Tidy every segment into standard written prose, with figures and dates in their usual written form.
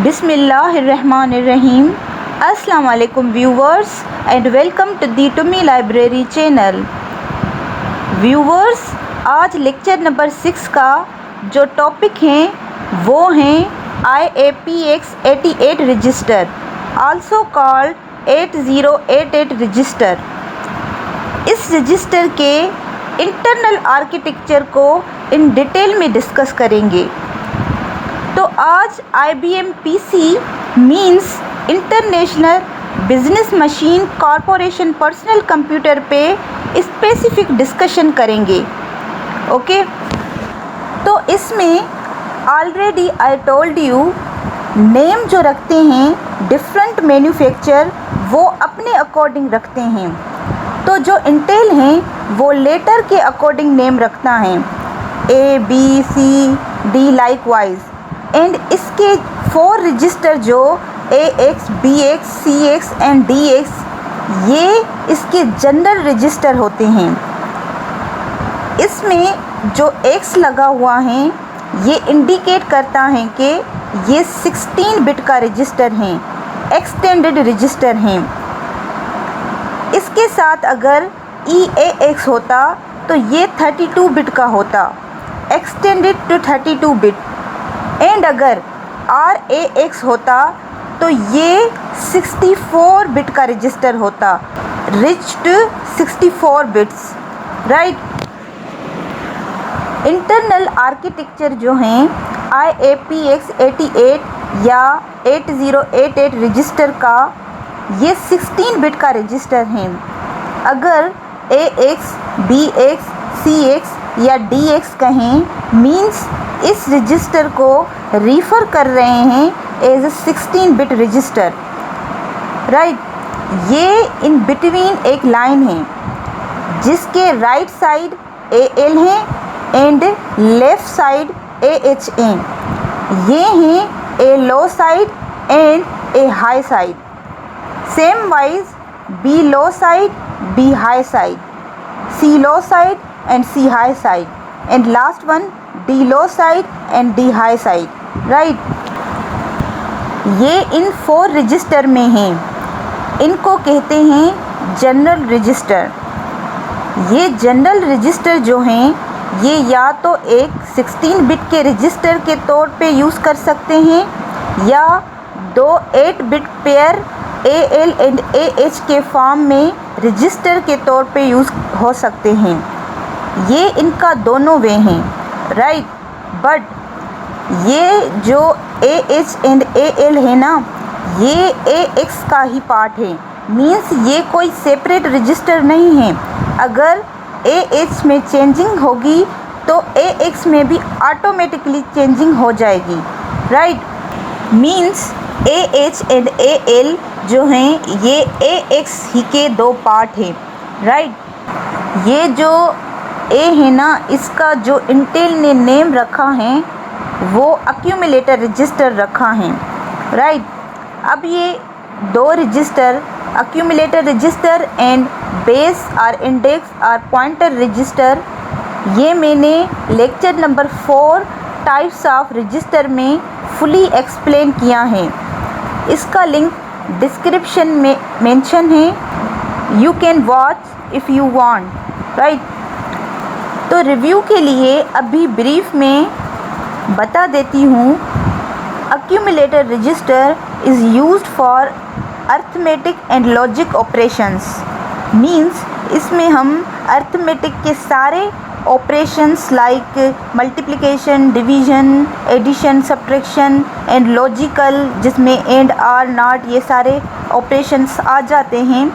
बिस्मिल्लाहिर्रहमानिर्रहीम। अस्सलाम वालेकुम viewers and welcome to the टुमी लाइब्रेरी चैनल। व्यूवर्स, आज लेक्चर नंबर 6 का जो टॉपिक हैं वो हैं IAPX 88 register, also called 8088 register. इस रजिस्टर के इंटरनल आर्किटेक्चर को इन डिटेल में डिस्कस करेंगे। तो आज IBM PC means international business machine corporation personal computer पे स्पेसिफिक डिस्कशन करेंगे। ओके, तो इसमें already I told you name जो रखते हैं डिफरेंट मैन्युफैक्चर वो अपने अकॉर्डिंग रखते हैं। तो जो इंटेल हैं वो लेटर के अकॉर्डिंग नेम रखता है ABCD लाइकवाइज। एंड इसके 4 रजिस्टर जो AX, BX, CX and DX ये इसके जनरल रजिस्टर होते हैं। इसमें जो X लगा हुआ है ये इंडिकेट करता है कि ये 16 बिट का रजिस्टर हैं, एक्सटेंडेड रजिस्टर हैं। इसके साथ अगर EAX होता तो ये 32 बिट का होता, एक्सटेंडेड टू 32 बिट। एंड अगर RAX होता तो ये 64 बिट का रजिस्टर होता, reach to 64 bits, right. Internal architecture जो हैं IAPX 88 या 8088 रजिस्टर का ये 16 बिट का रजिस्टर हैं। अगर AX, BX, CX या DX कहें मीन्स इस रजिस्टर को रिफ़र कर रहे हैं एज 16 बिट रजिस्टर, राइट। ये इन बिटवीन एक लाइन है जिसके राइट साइड AL है एंड लेफ़्ट साइड AH हैं। ये हैं A low side and A high side. Same wise B low side, B high side, C low side and C high side, and last one D low side and D high side, right। ये इन 4 register में हैं, इनको कहते हैं general register. ये general register जो हैं ये या तो एक 16 बिट के रजिस्टर के तौर पे यूज़ कर सकते हैं या 2 8 bit pair AL and AH के फॉर्म में रजिस्टर के तौर पे यूज़ हो सकते हैं। ये इनका दोनों वे हैं, राइट। बट ये जो AH एंड AL है ना, ये AX का ही पार्ट है, मीन्स ये कोई सेपरेट रजिस्टर नहीं है। अगर AH में चेंजिंग होगी तो AX में भी ऑटोमेटिकली चेंजिंग हो जाएगी, right. Means AH and AL जो हैं ये AX ही के 2 पार्ट हैं, राइट। ये जो A है ना, इसका जो इंटेल ने नेम रखा है वो अक्यूमुलेटर रजिस्टर रखा है, राइट। अब ये 2 register accumulator register and base और इंडेक्स और पॉइंटर रजिस्टर ये मैंने lecture number 4 types of register में फुली एक्सप्लेन किया है। इसका लिंक डिस्क्रिप्शन में मेंशन है, you can watch if you want, right. तो रिव्यू के लिए अभी ब्रीफ में बता देती हूँ। Accumulator register is used for arithmetic and logic operations, means इसमें हम अर्थमेटिक के सारे operations like multiplication, division, addition, subtraction and logical जिसमें एंड, आर, नॉट ये सारे ऑपरेशंस आ जाते हैं।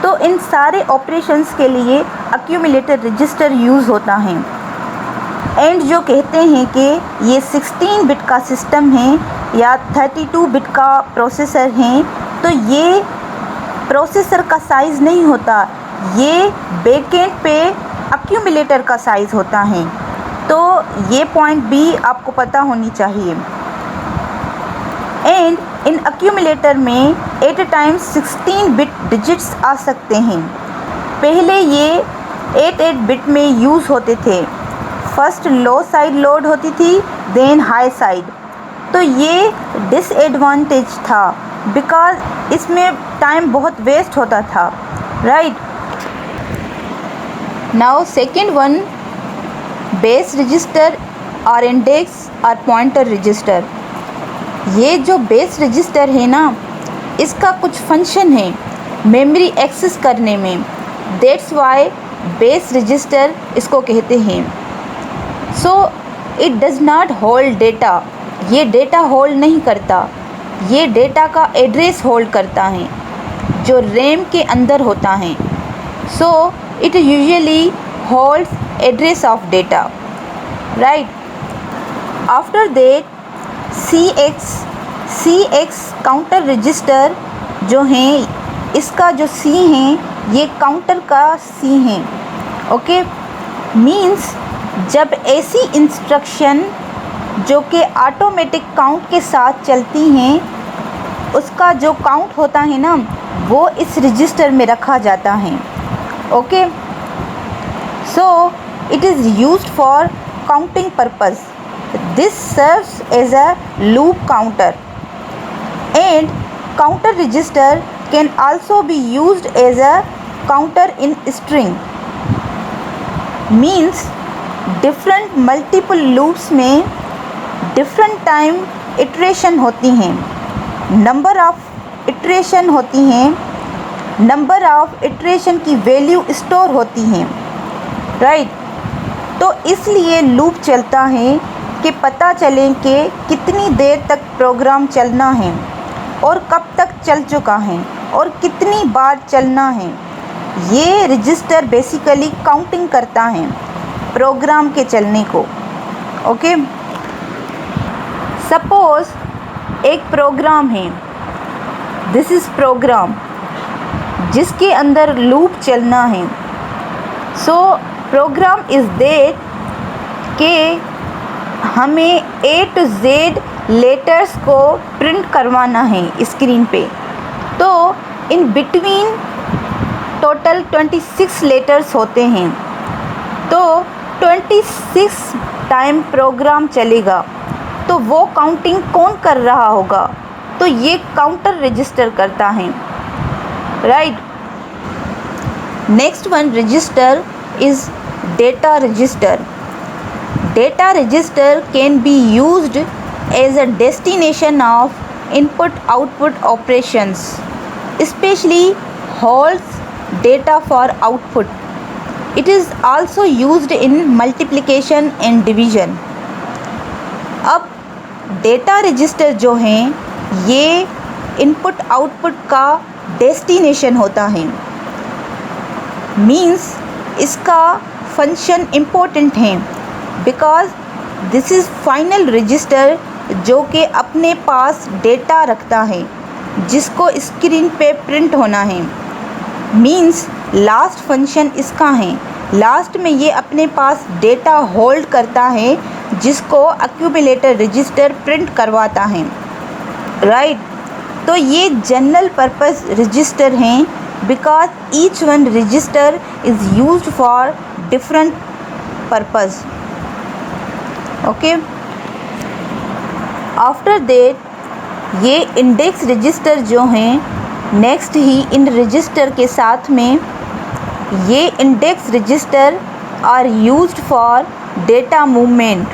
तो इन सारे ऑपरेशंस के लिए अक्यूमुलेटर रजिस्टर यूज़ होता है। एंड जो कहते हैं कि ये 16 बिट का सिस्टम है या 32 बिट का प्रोसेसर है, तो ये प्रोसेसर का साइज़ नहीं होता, ये बैकएंड पे अक्यूमुलेटर का साइज़ होता है। तो ये पॉइंट भी आपको पता होनी चाहिए। एंड इन अक्यूमुलेटर में at a time 16 bit digits आ सकते हैं। पहले ये 8 बिट में यूज़ होते थे। फर्स्ट लो साइड लोड होती थी, देन हाई साइड, तो ये डिसएडवांटेज था बिकॉज इसमें टाइम बहुत वेस्ट होता था, right. Now second one, base register और इंडेक्स और पॉइंटर रजिस्टर। ये जो बेस रजिस्टर है ना, इसका कुछ फंक्शन है मेमोरी एक्सेस करने में, दैट्स वाई बेस रजिस्टर इसको कहते हैं। So it does not hold data, ये डेटा होल्ड नहीं करता, ये डेटा का एड्रेस होल्ड करता है जो रैम के अंदर होता है। So it usually holds address of data, right. After that CX counter register जो हैं, इसका जो C है ये काउंटर का C है, ओके। मीन्स जब ऐसी इंस्ट्रक्शन जो कि ऑटोमेटिक काउंट के साथ चलती हैं, उसका जो काउंट होता है ना, वो इस रजिस्टर में रखा जाता है, okay. So it is used for counting purpose. This serves as a loop counter and counter register can also be used as a counter in string, means different multiple loops में different time iteration होती हैं, number of iteration होती हैं, number of iteration की value store होती हैं, right। तो इसलिए लूप चलता है कि पता चले कि कितनी देर तक प्रोग्राम चलना है और कब तक चल चुका है और कितनी बार चलना है। ये रजिस्टर बेसिकली काउंटिंग करता है प्रोग्राम के चलने को, ओके। सपोज़ एक प्रोग्राम है, दिस इज़ प्रोग्राम जिसके अंदर लूप चलना है। सो प्रोग्राम इज़ दैट कि हमें A to Z लेटर्स को प्रिंट करवाना है स्क्रीन पे। तो इन बिटवीन टोटल 26 लेटर्स होते हैं, तो 26 टाइम प्रोग्राम चलेगा, तो वो काउंटिंग कौन कर रहा होगा? तो ये काउंटर रजिस्टर करता है, right. Next one register is data register. Data register can be used as a destination of input-output operations, especially holds data for output. It is also used in multiplication and division. अब data register जो हैं, ये input output का destination होता है, means इसका function important है because this is final register जो कि अपने पास डेटा रखता है जिसको स्क्रीन पे प्रिंट होना है। मीन्स लास्ट फंक्शन इसका है, लास्ट में ये अपने पास डेटा होल्ड करता है जिसको एक्यूमुलेटर रजिस्टर प्रिंट करवाता है, राइट। तो ये जनरल पर्पस रजिस्टर हैं because each one register is used for different purpose, okay. After that ये इंडेक्स रजिस्टर जो हैं, नेक्स्ट ही इन रजिस्टर के साथ में ये index register are used for data movement,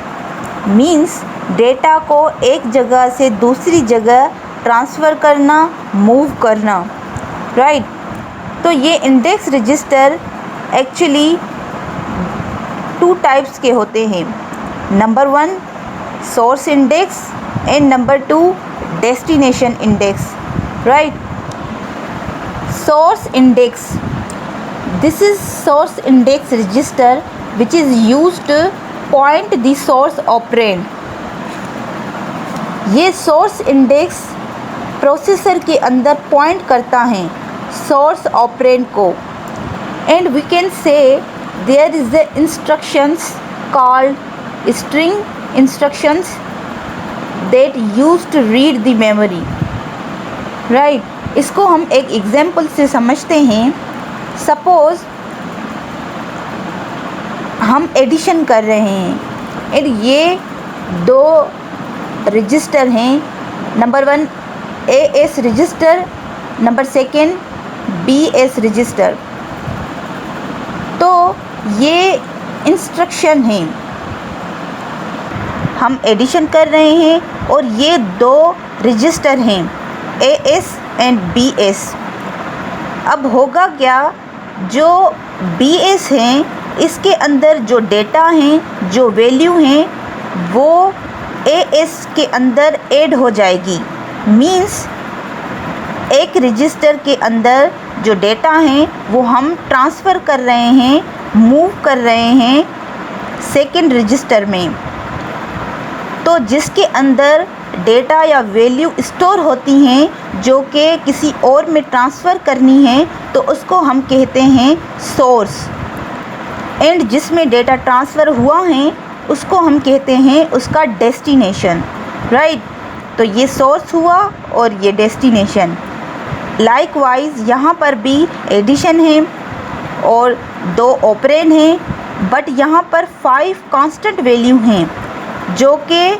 means data को एक जगह से दूसरी जगह ट्रांसफ़र करना, मूव करना, राइट। तो ये इंडेक्स रजिस्टर एक्चुअली 2 टाइप्स के होते हैं, number 1 source index and number 2 destination index, right. Source index, this is source index register which is used to point the source operand. ये सोर्स इंडेक्स प्रोसेसर के अंदर point करता है source operand को, and we can say there is the instructions called string instructions that used to read the memory, right। इसको हम एक example से समझते हैं। सपोज़ हम एडिशन कर रहे हैं और ये 2 रजिस्टर हैं। Number 1 AS register, number 2 BS register. तो ये इंस्ट्रक्शन हैं, हम एडिशन कर रहे हैं और ये 2 रजिस्टर हैं AS एंड BS। अब होगा क्या, जो BS हैं इसके अंदर जो डेटा हैं, जो वैल्यू हैं, वो AS के अंदर ऐड हो जाएगी। मींस एक रजिस्टर के अंदर जो डेटा हैं वो हम ट्रांसफ़र कर रहे हैं, मूव कर रहे हैं सेकंड रजिस्टर में। तो जिसके अंदर डेटा या वैल्यू स्टोर होती हैं जो कि किसी और में ट्रांसफ़र करनी है, तो उसको हम कहते हैं सोर्स। एंड जिसमें डेटा ट्रांसफ़र हुआ है उसको हम कहते हैं उसका डेस्टिनेशन, राइट। तो ये सोर्स हुआ और ये डेस्टिनेशन। लाइकवाइज यहाँ पर भी एडिशन है और 2 ऑपरेंड हैं, बट यहाँ पर 5 कांस्टेंट वैल्यू हैं जो कि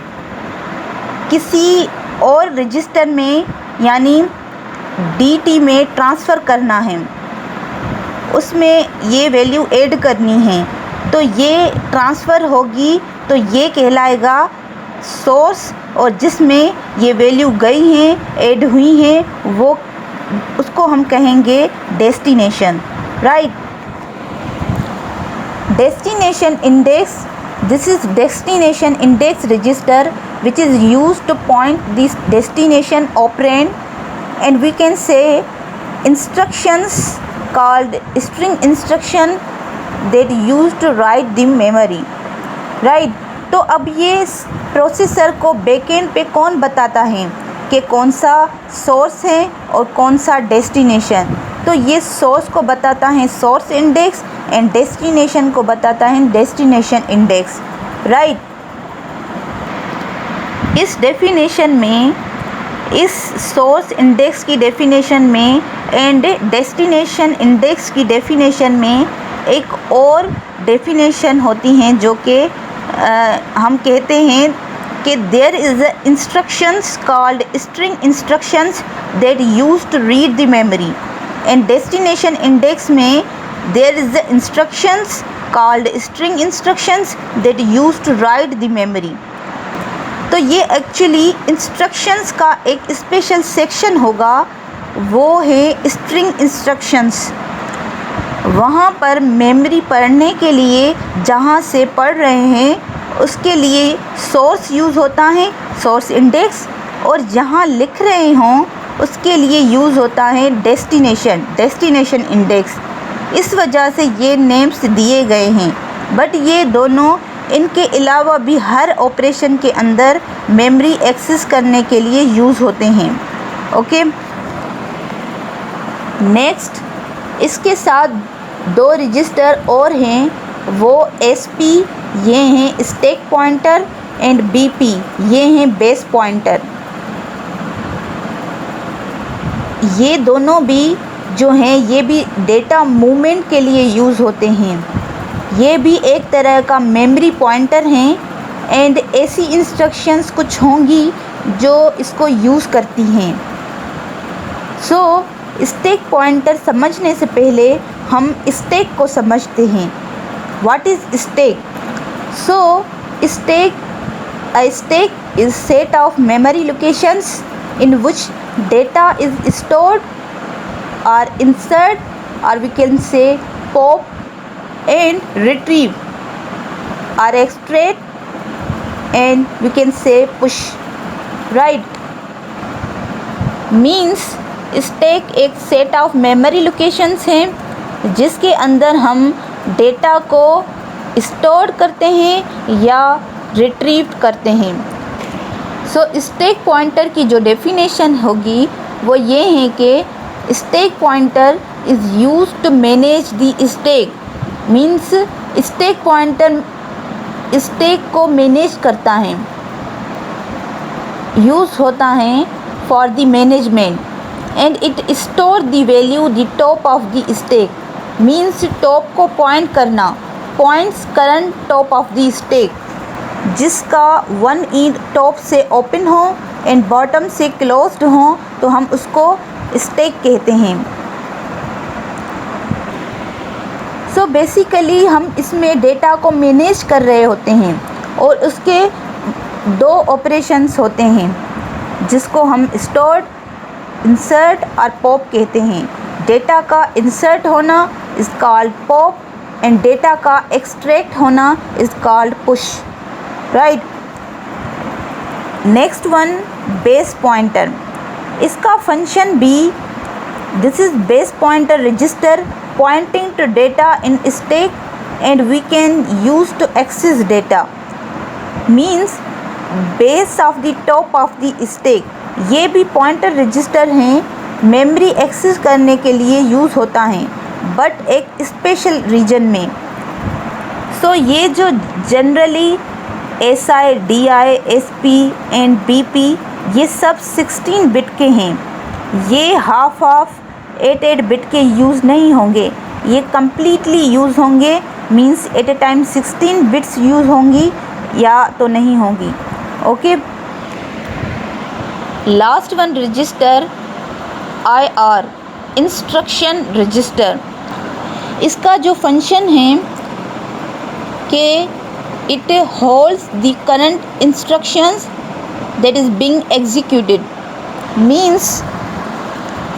किसी और रजिस्टर में यानी DT में ट्रांसफ़र करना है, उसमें ये वैल्यू ऐड करनी है। तो ये ट्रांसफ़र होगी तो ये कहलाएगा सोर्स, और जिसमें ये वैल्यू गई हैं, ऐड हुई हैं, वो उसको हम कहेंगे destination, right. Destination index, this is destination index register which is used to point this destination operand, and we can say instructions called string instruction that used to write the memory, right। तो अब ये processor को backend पे कौन बताता है कि कौन सा सोर्स है और कौन सा डेस्टिनेशन। तो ये सोर्स को बताता है सोर्स इंडेक्स एंड डेस्टिनेशन को बताता है डेस्टिनेशन इंडेक्स, राइट। इस डेफिनेशन में, इस सोर्स इंडेक्स की डेफिनेशन में एंड डेस्टिनेशन इंडेक्स की डेफिनेशन में एक और डेफिनेशन होती हैं जो कि हम कहते हैं कि there is a instructions called string instructions that use to read the memory, and destination index में there is the instructions called string instructions that used to write the memory। तो ये एक्चुअली इंस्ट्रक्शंस का एक special section होगा, वो है string instructions. वहाँ पर मेमोरी पढ़ने के लिए जहाँ से पढ़ रहे हैं उसके लिए सोर्स यूज़ होता है सोर्स इंडेक्स, और जहाँ लिख रहे हों उसके लिए यूज़ होता है डेस्टिनेशन इंडेक्स। इस वजह से ये नेम्स दिए गए हैं, बट ये दोनों इनके अलावा भी हर ऑपरेशन के अंदर मेमोरी एक्सेस करने के लिए यूज़ होते हैं, ओके। नेक्स्ट, इसके साथ 2 रजिस्टर और हैं, वो SP ये हैं स्टैक पॉइंटर एंड BP ये हैं बेस पॉइंटर। ये दोनों भी जो हैं ये भी डेटा मूवमेंट के लिए यूज़ होते हैं। ये भी एक तरह का मेमोरी पॉइंटर हैं, एंड ऐसी इंस्ट्रक्शंस कुछ होंगी जो इसको यूज़ करती हैं। सो स्टैक पॉइंटर समझने से पहले हम स्टैक को समझते हैं। What is stack? So stack is set of memory locations in which data is stored or insert, or we can say pop and retrieve, or extract and we can say push, right। means stack एक set of memory locations हैं जिसके अंदर हम data को store करते हैं या retrieve करते हैं। सो स्टैक पॉइंटर की जो डेफिनेशन होगी वो ये है कि stack pointer is use to manage the stack. Means stack pointer stack को मैनेज करता है, यूज़ होता है for the management, and it store the value the top of the stack. Means top को पॉइंट करना, points current top of the stack. जिसका one and top से open हो एंड बॉटम से क्लोज्ड हो तो हम उसको स्टैक कहते हैं। सो बेसिकली हम इसमें डेटा को मैनेज कर रहे होते हैं और उसके दो ऑपरेशंस होते हैं जिसको हम स्टोर, इंसर्ट और पॉप कहते हैं। डेटा का इंसर्ट होना is called pop and data का एक्सट्रैक्ट होना is called push, right. Next one, base pointer. इसका फंक्शन भी, this is base pointer register pointing to data in stack and we can use to access data, means base of the top of the stack। ये भी pointer register हैं, memory access करने के लिए use होता है but एक special reason में। सो ये जो generally SI, DI, SP and BP ये सब 16 बिट के हैं। ये हाफ 8 बिट के यूज़ नहीं होंगे, ये कम्प्लीटली यूज़ होंगे, means at a time 16 bits use होंगी या तो नहीं होंगी। Okay, last one register IR, instruction register. इसका जो फंक्शन है कि it holds the current instructions that is being executed, means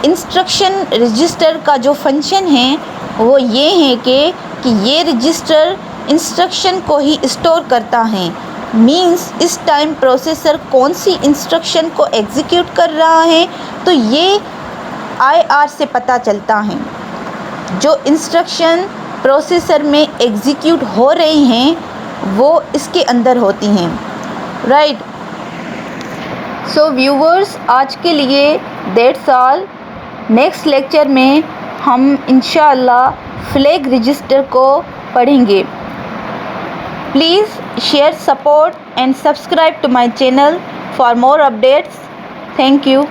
instruction register का जो फंक्शन है वो ये है कि ये रजिस्टर इंस्ट्रक्शन को ही स्टोर करता है। मींस इस टाइम प्रोसेसर कौन सी इंस्ट्रक्शन को एग्जीक्यूट कर रहा है तो ये IR से पता चलता है। जो इंस्ट्रक्शन प्रोसेसर में एग्जीक्यूट हो रही हैं वो इसके अंदर होती हैं, राइट। सो व्यूवर्स, आज के लिए दैट्स ऑल। नेक्स्ट लेक्चर में हम इंशाअल्लाह फ्लैग रजिस्टर को पढ़ेंगे। Please share, support and subscribe to my channel for more updates. Thank you.